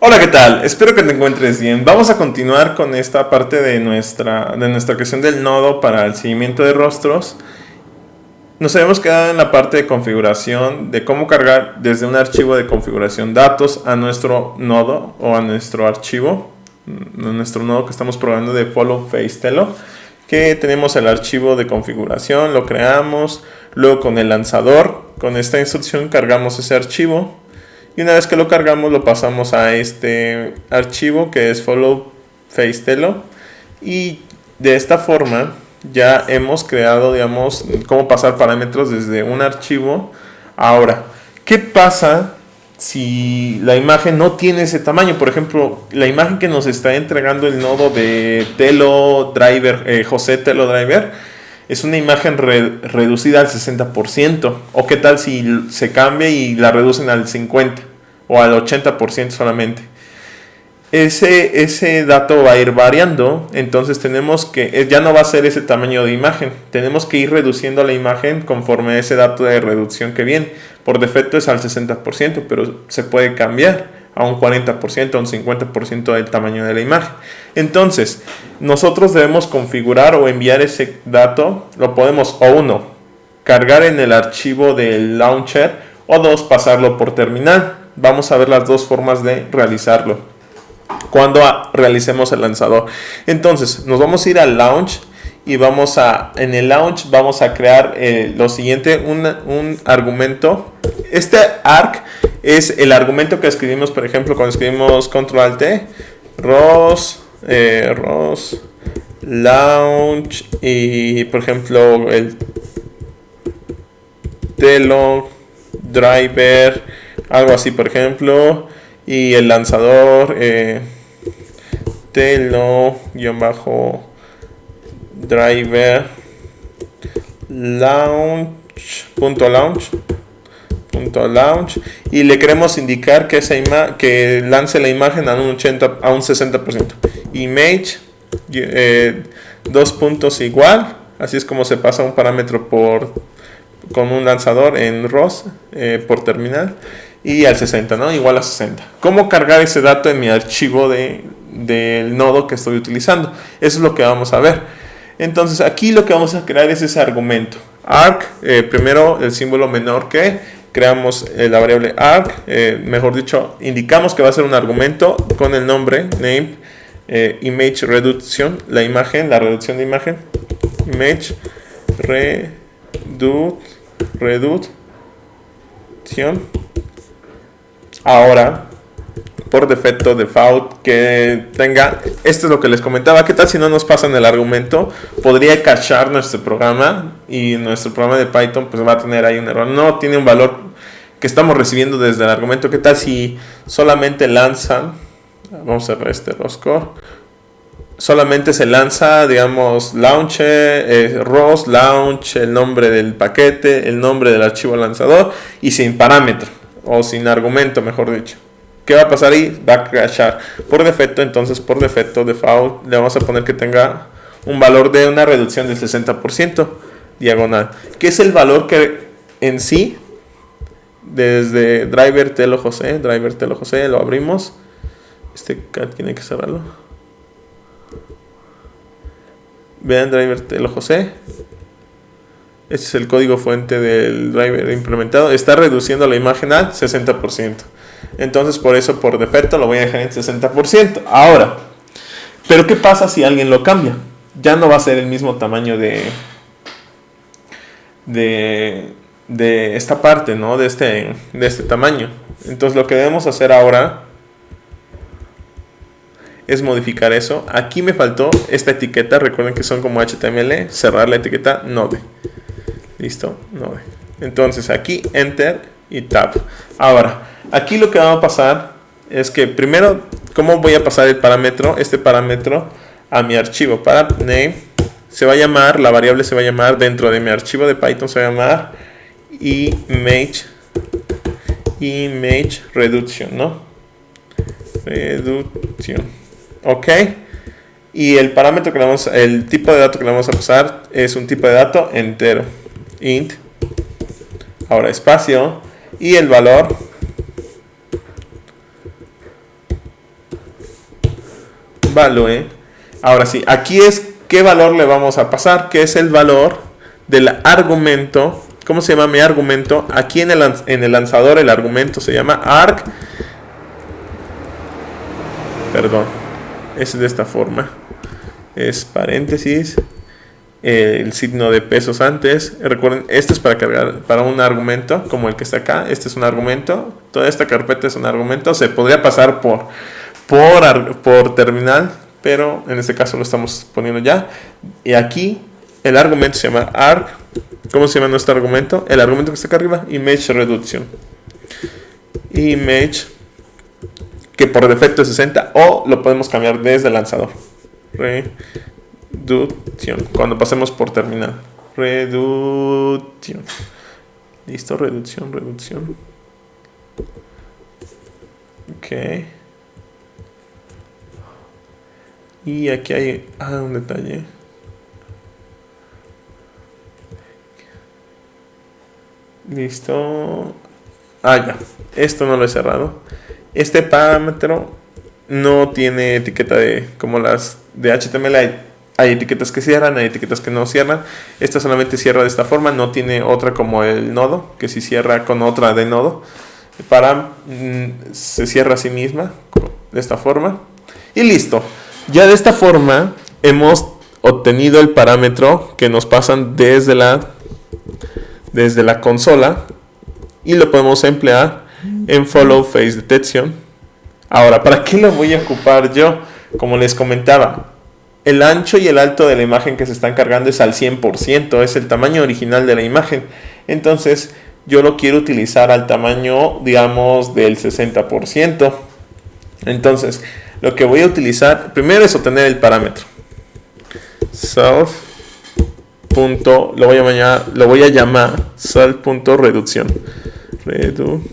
Hola, ¿qué tal? Espero que te encuentres bien. Vamos a continuar con esta parte de nuestra creación del nodo para el seguimiento de rostros. Nos habíamos quedado en la parte de configuración de cómo cargar desde un archivo de configuración datos a nuestro nodo o a nuestro archivo, nuestro nodo que estamos probando de Follow Face Telo, que tenemos el archivo de configuración, lo creamos, luego con el lanzador, con esta instrucción cargamos ese archivo. Y una vez que lo cargamos lo pasamos a este archivo que es Follow Face Telo. Y de esta forma ya hemos creado, digamos, cómo pasar parámetros desde un archivo. Ahora, ¿qué pasa si la imagen no tiene ese tamaño? Por ejemplo, la imagen que nos está entregando el nodo de Telo Driver, José Telo Driver, es una imagen reducida al 60%. ¿O qué tal si se cambia y la reducen al 50% o al 80% solamente? Ese dato va a ir variando, entonces tenemos que, ya no va a ser ese tamaño de imagen, tenemos que ir reduciendo la imagen conforme a ese dato de reducción que viene. Por defecto es al 60%, pero se puede cambiar a un 40%, a un 50% del tamaño de la imagen. Entonces, nosotros debemos configurar o enviar ese dato, lo podemos o uno, cargar en el archivo del launcher o dos, pasarlo por terminal. Vamos a ver las dos formas de realizarlo cuando realicemos el lanzador. Entonces, nos vamos a ir al launch y en el launch vamos a crear lo siguiente, un argumento. Este arg es el argumento que escribimos, por ejemplo, cuando escribimos Control-Alt, ROS, launch y, por ejemplo, el Telo Driver, algo así, por ejemplo, y el lanzador Telo-driver launch y le queremos indicar que que lance la imagen a un 60%. Image dos puntos igual, así es como se pasa un parámetro con un lanzador en ROS por terminal, y al 60, ¿no? Igual a 60. ¿Cómo cargar ese dato en mi archivo del nodo que estoy utilizando? Eso es lo que vamos a ver. Entonces aquí lo que vamos a crear es ese argumento. Arg, primero el símbolo menor que, creamos la variable arg, mejor dicho, indicamos que va a ser un argumento con el nombre, name, image reduction, la reducción de imagen, image reduction. Ahora, por defecto, default, que tenga, esto es lo que les comentaba, ¿qué tal si no nos pasan el argumento? Podría cachar nuestro programa y nuestro programa de Python pues va a tener ahí un error, no tiene un valor que estamos recibiendo desde el argumento. ¿Qué tal si solamente lanzan, vamos a ver este roscore, solamente se lanza, digamos, launcher, ROS, launch, el nombre del paquete, el nombre del archivo lanzador y sin parámetro o sin argumento, mejor dicho? ¿Qué va a pasar ahí? Va a crashar por defecto. Entonces, por defecto, default, le vamos a poner que tenga un valor de una reducción del 60% diagonal, que es el valor que en sí, desde driver Telo José, lo abrimos. Este cat tiene que cerrarlo. Vean, driver Telo José. Este es el código fuente del driver implementado. Está reduciendo la imagen al 60%. Entonces, por eso, por defecto, lo voy a dejar en 60%. Ahora, ¿pero qué pasa si alguien lo cambia? Ya no va a ser el mismo tamaño de esta parte, ¿no? De este tamaño. Entonces, lo que debemos hacer ahora es modificar eso. Aquí me faltó esta etiqueta. Recuerden que son como HTML. Cerrar la etiqueta node. Listo, node. Entonces aquí enter y tab. Ahora, aquí lo que va a pasar es que primero, ¿cómo voy a pasar el parámetro? Este parámetro a mi archivo. Para name se va a llamar, la variable se va a llamar dentro de mi archivo de Python, se va a llamar image reduction, ¿no? Reduction. Ok. Y el parámetro el tipo de dato que le vamos a pasar es un tipo de dato entero. Int. Ahora espacio. Y el valor value. Ahora sí, aquí es qué valor le vamos a pasar, que es el valor del argumento. ¿Cómo se llama mi argumento? Aquí en el lanzador el argumento se llama arg. Perdón, es de esta forma. Es paréntesis, el signo de pesos antes. Recuerden, esto es para cargar para un argumento como el que está acá. Este es un argumento. Toda esta carpeta es un argumento. Se podría pasar por terminal, pero en este caso lo estamos poniendo ya. Y aquí el argumento se llama arg. ¿Cómo se llama nuestro argumento? El argumento que está acá arriba, image reduction. Image, que por defecto es 60, o lo podemos cambiar desde el lanzador. Reducción, cuando pasemos por terminal. Reducción. Listo, reducción. Ok. Y aquí hay un detalle. Listo. Ya. Esto no lo he cerrado. Este parámetro no tiene etiqueta como las de HTML. Hay etiquetas que cierran, hay etiquetas que no cierran. Esta solamente cierra de esta forma. No tiene otra como el nodo, que si cierra con otra de nodo. Se cierra a sí misma de esta forma. Y listo. Ya de esta forma hemos obtenido el parámetro que nos pasan desde la consola y lo podemos emplear en Follow Face Detection. Ahora, ¿para qué lo voy a ocupar yo? Como les comentaba, el ancho y el alto de la imagen que se están cargando es al 100%, es el tamaño original de la imagen. Entonces, yo lo quiero utilizar al tamaño, digamos, del 60%. Entonces, lo que voy a utilizar primero es obtener el parámetro. Self. Lo voy a llamar self.reducción. Reducción.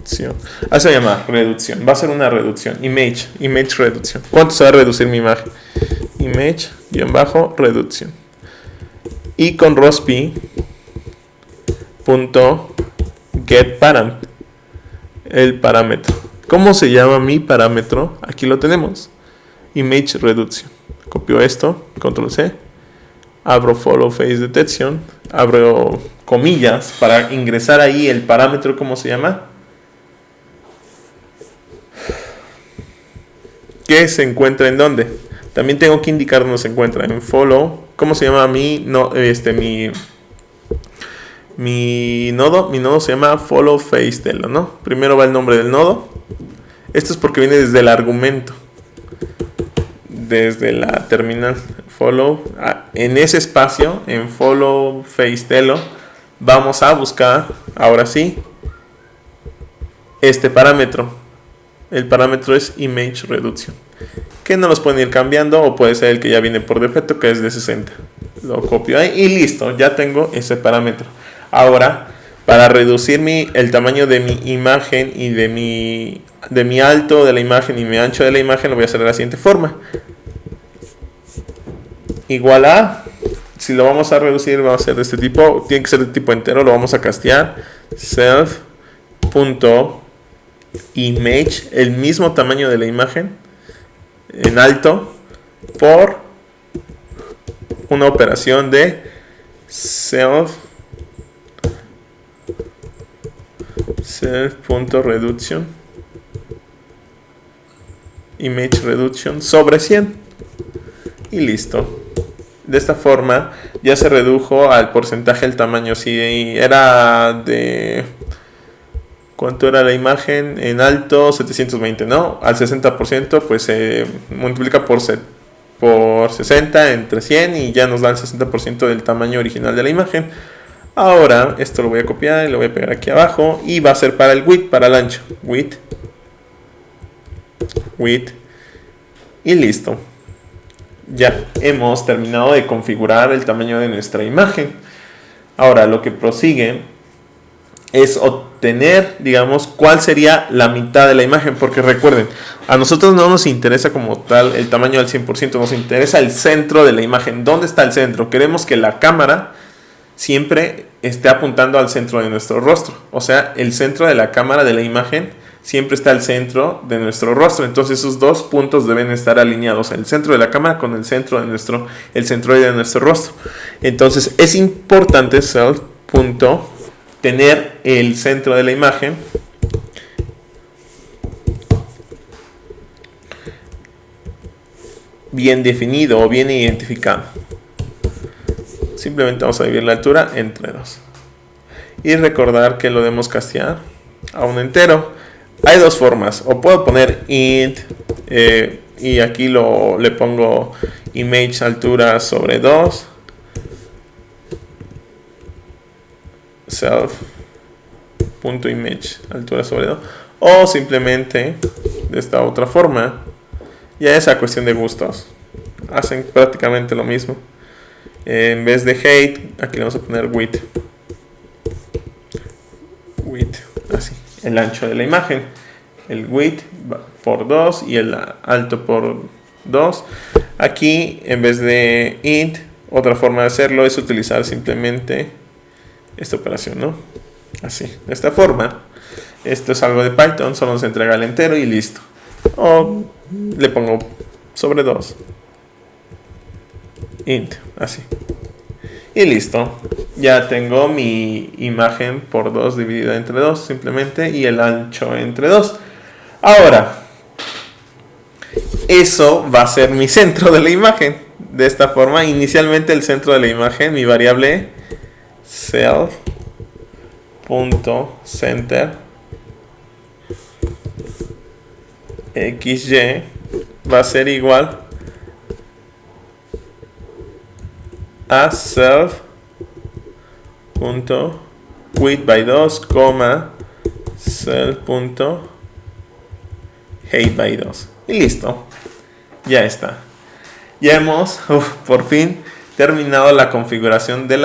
Se va a llamar reducción. Va a ser una reducción. Image reducción. ¿Cuánto se va a reducir mi imagen? Image-reducción. Y con rospi.getParam, el parámetro. ¿Cómo se llama mi parámetro? Aquí lo tenemos. Image reduction. Copio esto. Control C. Abro Follow Face Detection. Abro comillas para ingresar ahí el parámetro. ¿Cómo se llama? ¿Qué se encuentra en dónde? También tengo que indicar dónde se encuentra. En Follow. ¿Cómo se llama mi nodo? Mi nodo se llama Follow Face Telo, ¿no? Primero va el nombre del nodo. Esto es porque viene desde el argumento. Desde la terminal. Follow. En ese espacio, en Follow Face Telo, vamos a buscar, ahora sí, este parámetro. El parámetro es Image Reduction, que no los pueden ir cambiando, o puede ser el que ya viene por defecto, que es de 60. Lo copio ahí y listo, ya tengo ese parámetro. Ahora, para reducir el tamaño de mi imagen y de mi alto de la imagen y mi ancho de la imagen, lo voy a hacer de la siguiente forma. Igual a, si lo vamos a reducir, va a ser de este tipo, tiene que ser de tipo entero, lo vamos a castear. Self.image, el mismo tamaño de la imagen, en alto, por una operación de self.reduction, image reduction sobre 100 y listo. De esta forma ya se redujo al porcentaje el tamaño. Si era de, ¿cuánto era la imagen? En alto 720, ¿no? Al 60% pues se multiplica por 60 entre 100 y ya nos da el 60% del tamaño original de la imagen. Ahora esto lo voy a copiar y lo voy a pegar aquí abajo y va a ser para el width, para el ancho. Width y listo. Ya hemos terminado de configurar el tamaño de nuestra imagen. Ahora lo que prosigue es obtener, digamos, cuál sería la mitad de la imagen, porque recuerden, a nosotros no nos interesa como tal el tamaño al 100%, nos interesa el centro de la imagen. ¿Dónde está el centro? Queremos que la cámara siempre esté apuntando al centro de nuestro rostro, o sea, el centro de la cámara de la imagen siempre está el centro de nuestro rostro. Entonces esos dos puntos deben estar alineados, el centro de la cámara con el centro de el centroide de nuestro rostro. Entonces es importante tener el centro de la imagen bien definido o bien identificado. Simplemente vamos a dividir la altura entre 2 y recordar que lo debemos castear a un entero. Hay dos formas, o puedo poner int y aquí le pongo image altura sobre 2 self.image altura sobre 2, o simplemente de esta otra forma. Ya es a cuestión de gustos, hacen prácticamente lo mismo. En vez de height, aquí le vamos a poner width, así, el ancho de la imagen, el width por 2 y el alto por 2. Aquí, en vez de int, otra forma de hacerlo es utilizar simplemente esta operación, ¿no? Así, de esta forma. Esto es algo de Python, solo se entrega el entero y listo. O le pongo sobre 2 int, así, y listo. Ya tengo mi imagen por 2 dividida entre 2 simplemente, y el ancho entre 2. Ahora, eso va a ser mi centro de la imagen. De esta forma, inicialmente el centro de la imagen, mi variable self.center xy va a ser igual a self.width by 2, self.height by 2. Y listo. Ya está. Ya hemos, por fin, terminado la configuración de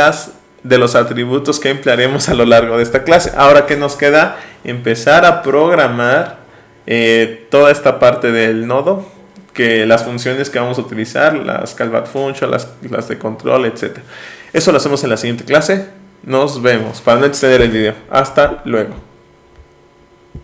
los atributos que emplearemos a lo largo de esta clase. Ahora, ¿qué nos queda? Empezar a programar toda esta parte del nodo, que las funciones que vamos a utilizar, las callback function, las de control, etc. Eso lo hacemos en la siguiente clase. Nos vemos, para no extender el video. Hasta luego.